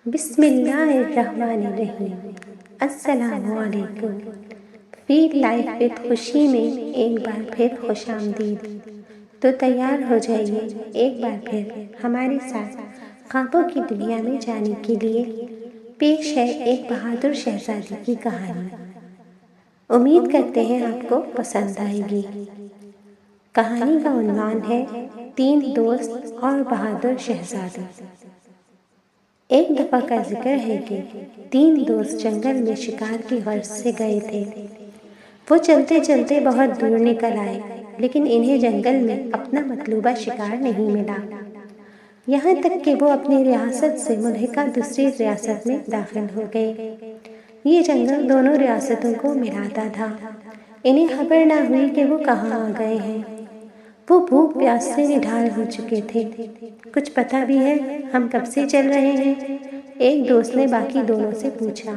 بسم اللہ الرحمن الرحیم۔ السلام علیکم۔ فیل لائف وتھ خوشی میں ایک بار پھر خوش آمدید۔ تو تیار ہو جائیے ایک بار پھر ہمارے ساتھ خوابوں کی دنیا میں جانے کے لیے۔ پیش ہے ایک بہادر شہزادی کی کہانی۔ امید کرتے ہیں آپ کو پسند آئے گی۔ کہانی کا عنوان ہے 3 دوست اور بہادر شہزادی۔ ایک دفعہ کا ذکر ہے کہ 3 دوست جنگل میں شکار کی غرض سے گئے تھے۔ وہ چلتے چلتے بہت دور نکل آئے، لیکن انہیں جنگل میں اپنا مطلوبہ شکار نہیں ملا، یہاں تک کہ وہ اپنی ریاست سے ملحقہ دوسری ریاست میں داخل ہو گئے۔ یہ جنگل دونوں ریاستوں کو ملاتا تھا۔ انہیں خبر نہ ہوئی کہ وہ کہاں آ گئے ہیں۔ وہ بھوک پیاس سے نڈھال ہو چکے تھے۔ کچھ پتہ بھی ہے ہم کب سے چل رہے ہیں؟ ایک دوست نے باقی دونوں سے پوچھا۔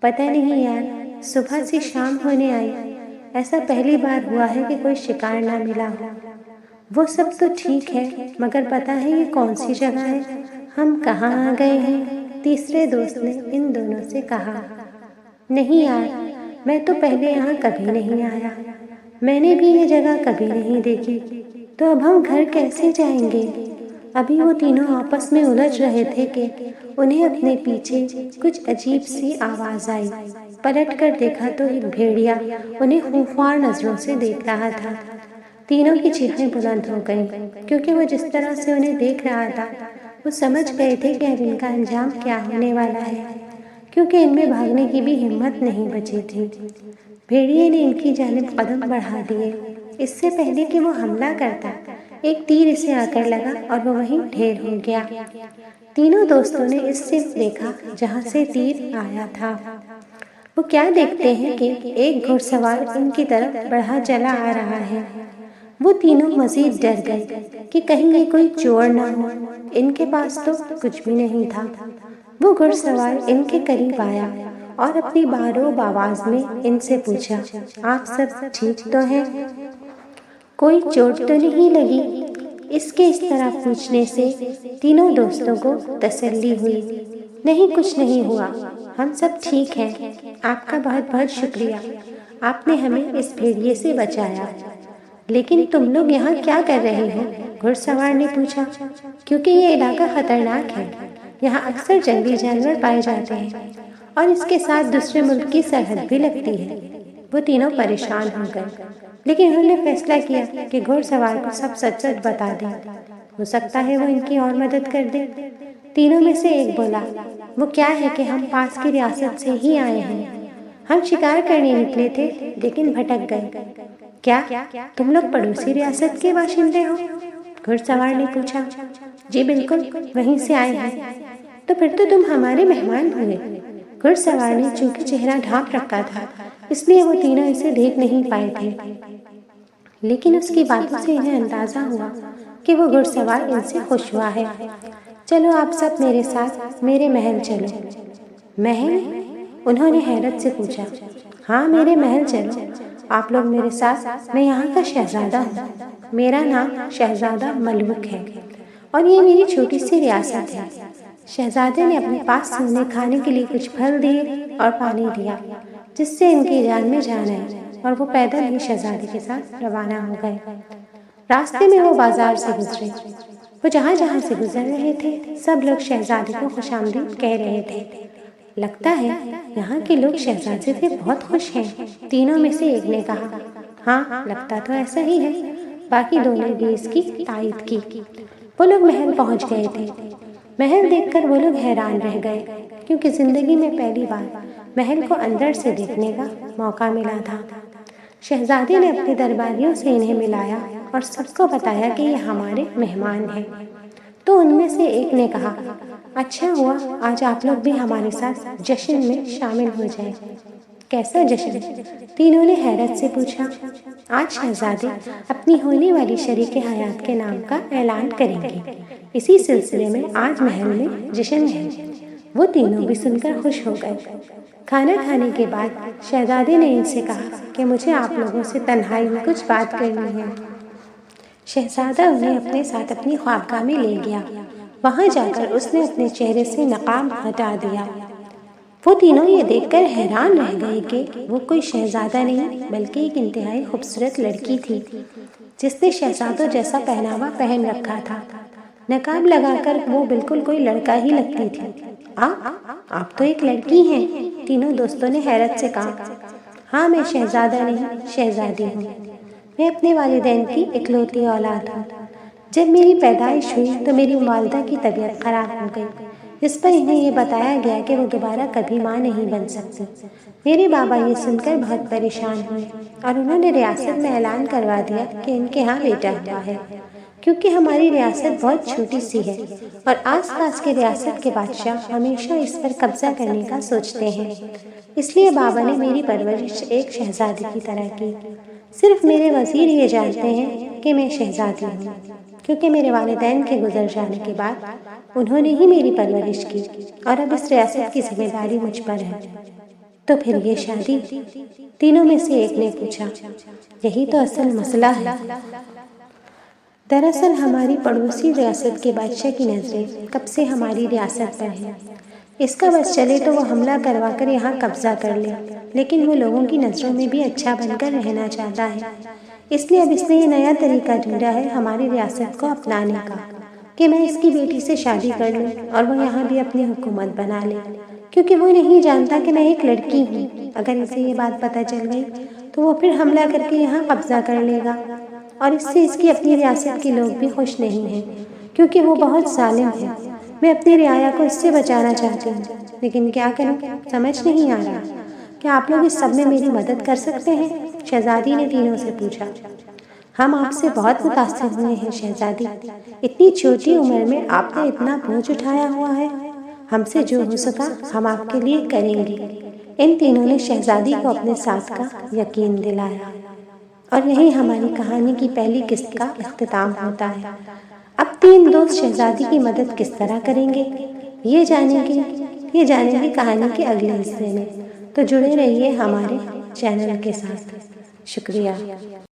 پتہ نہیں یار، صبح سے شام ہونے آئی، ایسا پہلی بار ہوا ہے کہ کوئی شکار نہ ملا ہو۔ وہ سب تو ٹھیک ہے، مگر پتہ ہے یہ کون سی جگہ ہے؟ ہم کہاں آ گئے ہیں؟ تیسرے دوست نے ان دونوں سے کہا۔ نہیں یار، میں تو پہلے یہاں کبھی نہیں آیا، میں نے بھی یہ جگہ کبھی نہیں دیکھی، تو اب ہم گھر کیسے جائیں گے؟ ابھی وہ تینوں آپس میں الجھ رہے تھے کہ انہیں اپنے پیچھے کچھ عجیب سی آواز آئی۔ پلٹ کر دیکھا تو ایک بھیڑیا انہیں خوفناک نظروں سے دیکھ رہا تھا۔ تینوں کی چیخیں بلند ہو گئیں، کیونکہ وہ جس طرح سے انہیں دیکھ رہا تھا وہ سمجھ گئے تھے کہ اب ان کا انجام کیا ہونے والا ہے، کیونکہ ان میں بھاگنے کی بھی ہمت نہیں بچی تھی۔ بھیڑیے نے ان کی جانب قدم بڑھا دیے۔ اس سے پہلے کہ وہ حملہ کرتا، ایک تیر اسے آ کر لگا اور وہ وہیں ڈھیر ہو گیا۔ تینوں دوستوں نے اس سے دیکھا جہاں سے تیر آیا تھا۔ وہ کیا دیکھتے ہیں کہ ایک گھڑ سوار ان کی طرف بڑھا چلا آ رہا ہے۔ وہ تینوں مزید ڈر گئے کہ کہیں یہ کوئی چور نہ ہو۔ ان کے پاس تو کچھ بھی نہیں تھا۔ وہ گھڑ سوار ان کے قریب آیا اور اپنی باروب آواز میں ان سے پوچھا، آپ سب ٹھیک تو ہیں؟ کوئی چوٹ تو نہیں لگی؟ اس کے اس طرح پوچھنے سے تینوں دوستوں کو تسلی ہوئی۔ نہیں، کچھ نہیں ہوا، ہم سب ٹھیک ہیں، آپ کا بہت بہت شکریہ، آپ نے ہمیں اس بھیڑیے سے بچایا۔ لیکن تم لوگ یہاں کیا کر رہے ہو؟ گھڑ سوار نے پوچھا۔ کیونکہ یہ علاقہ خطرناک ہے، یہاں اکثر جنگلی جانور پائے جاتے ہیں اور اس کے ساتھ دوسرے ملک کی سرحد بھی لگتی ہے۔ وہ تینوں پریشان ہو گئے، لیکن انہوں نے فیصلہ کیا کہ گھوڑ سوار کو سب سچ سچ بتا دیں، ہو سکتا ہے وہ ان کی اور مدد کر دے۔ تینوں میں سے ایک بولا، وہ کیا ہے کہ ہم پاس کی ریاست سے ہی آئے ہیں، ہم شکار کرنے نکلے تھے لیکن بھٹک گئے۔ کیا تم لوگ پڑوسی ریاست کے باشندے ہو؟ گھڑ سوار نے پوچھا۔ جی بالکل، وہیں سے آئے ہیں۔ تو پھر تو تم ہمارے مہمان ہوئے۔ گھڑ سوار نے چونکہ چہرہ ڈھانپ رکھا تھا اس لیے وہ تینوں اسے دیکھ نہیں پائے تھے، لیکن اس کی باتوں سے انہیں اندازہ ہوا کہ وہ گھڑ سوار ان سے خوش ہوا ہے۔ چلو آپ سب میرے ساتھ میرے محل چلو۔ محل؟ انہوں نے حیرت سے پوچھا۔ ہاں، میرے محل چلو، آپ لوگ میرے ساتھ، میں یہاں کا شہزادہ ہوں، میرا نام شہزادہ ملوک ہے اور یہ میری چھوٹی سی ریاست ہے۔ شہزادے نے اپنے پاس سے انہیں کھانے کے لیے کچھ پھل دیے اور پانی دیا، جس سے ان کی جان میں جان آئی اور وہ پیدل ہی شہزادے کے ساتھ روانہ ہو گئے۔ راستے میں وہ بازار سے گزرے۔ وہ جہاں جہاں سے گزر رہے تھے سب لوگ شہزادے کو خوش آمدید کہہ رہے تھے۔ لگتا ہے یہاں کے لوگ شہزادے سے بہت خوش ہیں، تینوں میں سے ایک نے کہا۔ ہاں، لگتا تو ایسا ہی ہے، باقی دو نے بھی اس کی تائید کی۔ وہ لوگ محل پہنچ گئے تھے۔ محل دیکھ کر وہ لوگ حیران رہ گئے، کیونکہ زندگی میں پہلی بار محل کو اندر سے دیکھنے کا موقع ملا تھا۔ شہزادے نے اپنے درباریوں سے انہیں ملایا اور سب کو بتایا کہ یہ ہمارے مہمان ہیں۔ تو ان میں سے ایک نے کہا، اچھا ہوا آج آپ لوگ بھی ہمارے ساتھ جشن میں شامل ہو جائیں۔ کیسا جشن؟ تینوں نے حیرت سے پوچھا۔ آج شہزادے اپنی ہونے والی شریک حیات کے نام کا اعلان کریں گے، اسی سلسلے میں آج محل میں جشن ہے۔ وہ تینوں بھی سن کر خوش ہو گئے۔ کھانا کھانے کے بعد شہزادے نے ان سے کہا کہ مجھے آپ لوگوں سے تنہائی میں کچھ بات کرنی ہے۔ شہزادہ انہیں اپنے ساتھ اپنی خوابگاہ میں لے گیا۔ وہاں جا کر اس نے اپنے چہرے سے نقاب ہٹا دیا۔ وہ تینوں یہ دیکھ کر حیران رہ گئے کہ وہ کوئی شہزادہ نہیں بلکہ ایک انتہائی خوبصورت لڑکی تھی جس نے شہزادوں جیسا پہناوا پہن رکھا تھا۔ نقاب لگا کر وہ بالکل کوئی لڑکا ہی لگتی تھی۔ آپ تو ایک لڑکی ہیں، تینوں دوستوں نے حیرت سے کہا۔ ہاں، میں شہزادہ نہیں، شہزادی ہوں۔ میں اپنے والدین کی اکلوتی اولاد ہوں۔ جب میری پیدائش ہوئی تو میری والدہ کی طبیعت خراب ہو گئی، جس پر انہیں یہ بتایا گیا کہ وہ دوبارہ کبھی ماں نہیں بن سکتی۔ میرے بابا یہ سن کر بہت پریشان ہوئے اور انہوں نے ریاست میں اعلان کروا دیا کہ ان کے ہاں بیٹا ہوا ہے، کیونکہ ہماری ریاست بہت چھوٹی سی ہے اور آس پاس کے ریاست کے بادشاہ ہمیشہ اس پر قبضہ کرنے کا سوچتے ہیں۔ اس لیے بابا نے میری پرورش ایک شہزادی کی طرح کی۔ صرف میرے وزیر یہ جانتے ہیں کہ میں شہزادی ہوں، کیونکہ میرے والدین کے گزر جانے کے بعد انہوں نے ہی میری پرورش کی اور اب اس ریاست کی ذمہ داری مجھ پر ہے۔ تو پھر یہ شادی؟ تینوں میں سے ایک نے پوچھا۔ یہی تو اصل مسئلہ ہے۔ دراصل ہماری پڑوسی ریاست کے بادشاہ کی نظریں کب سے ہماری ریاست پر ہیں۔ اس کا بس چلے تو وہ حملہ کروا کر یہاں قبضہ کر لے، لیکن وہ لوگوں کی نظروں میں بھی اچھا بن کر رہنا چاہتا ہے۔ اس لیے اب اس نے یہ نیا طریقہ ڈھونڈا ہے ہماری ریاست کو اپنانے کا، کہ میں اس کی بیٹی سے شادی کر لوں اور وہ یہاں بھی اپنی حکومت بنا لے، کیونکہ وہ نہیں جانتا کہ میں ایک لڑکی ہوں۔ اگر اسے یہ بات پتہ چل گئی تو وہ پھر حملہ کر کے یہاں قبضہ کر لے گا، اور اس سے اس کی اپنی ریاست کے لوگ بھی خوش نہیں ہیں، کیونکہ وہ بہت ظالم ہے۔ میں اپنی رعایا کو اس سے بچانا چاہتی ہوں، لیکن کیا کروں، سمجھ نہیں آ رہا۔ کیا آپ لوگ اس سب میں میری مدد کر سکتے ہیں؟ شہزادی نے تینوں سے پوچھا۔ ہم آپ سے بہت متاثر ہوئے ہیں شہزادی، اتنی چھوٹی عمر میں آپ نے اتنا بوجھ اٹھایا ہوا ہے۔ ہم سے جو ہو سکا ہم آپ کے لیے کریں گے۔ ان تینوں نے شہزادی کو اپنے ساتھ کا یقین دلایا، اور یہی ہماری کہانی کی پہلی قسط کا اختتام ہوتا ہے۔ اب تین دوست شہزادی کی مدد کس طرح کریں گے، یہ جانیں گے کہانی کے اگلے حصے میں۔ تو جڑے رہیے ہمارے چینل کے ساتھ۔ شکریہ۔